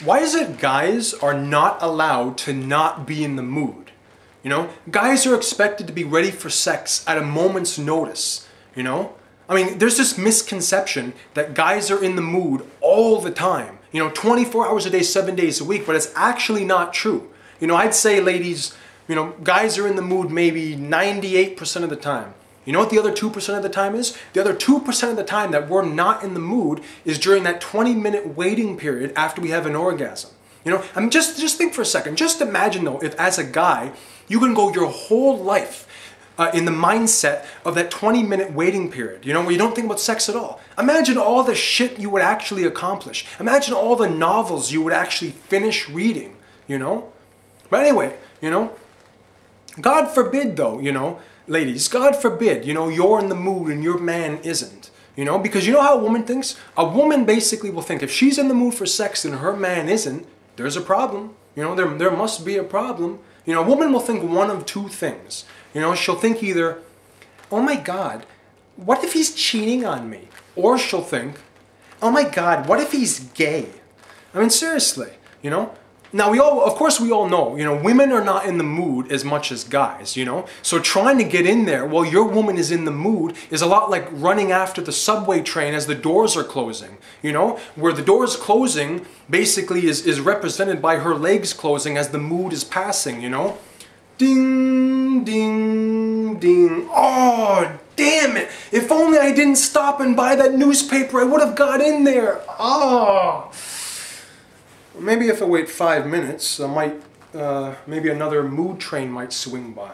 Why is it guys are not allowed to not be in the mood? You know, guys are expected to be ready for sex at a moment's notice, you know? I mean, there's this misconception that guys are in the mood all the time, you know, 24 hours a day, 7 days a week, but it's actually not true. You know, I'd say, ladies, you know, guys are in the mood maybe 98% of the time. You know what the other 2% of the time is? The other 2% of the time that we're not in the mood is during that 20-minute waiting period after we have an orgasm. You know, I mean, just think for a second. Just imagine though, if as a guy, you can go your whole life in the mindset of that 20-minute waiting period, you know, where you don't think about sex at all. Imagine all the shit you would actually accomplish. Imagine all the novels you would actually finish reading, you know? But anyway, you know, God forbid though, you know, ladies, God forbid, you know, you're in the mood and your man isn't. You know, because you know how a woman thinks? A woman basically will think if she's in the mood for sex and her man isn't, there's a problem. You know, there must be a problem. You know, a woman will think one of two things. You know, she'll think either, oh my God, what if he's cheating on me? Or she'll think, oh my God, what if he's gay? I mean, seriously, you know? Now, of course we all know, you know, women are not in the mood as much as guys, you know? So trying to get in there while your woman is in the mood is a lot like running after the subway train as the doors are closing, you know? Where the doors closing basically is represented by her legs closing as the mood is passing, you know? Ding, ding, ding. Oh, damn it. If only I didn't stop and buy that newspaper, I would have got in there. Oh. Maybe if I wait 5 minutes, maybe another mood train might swing by.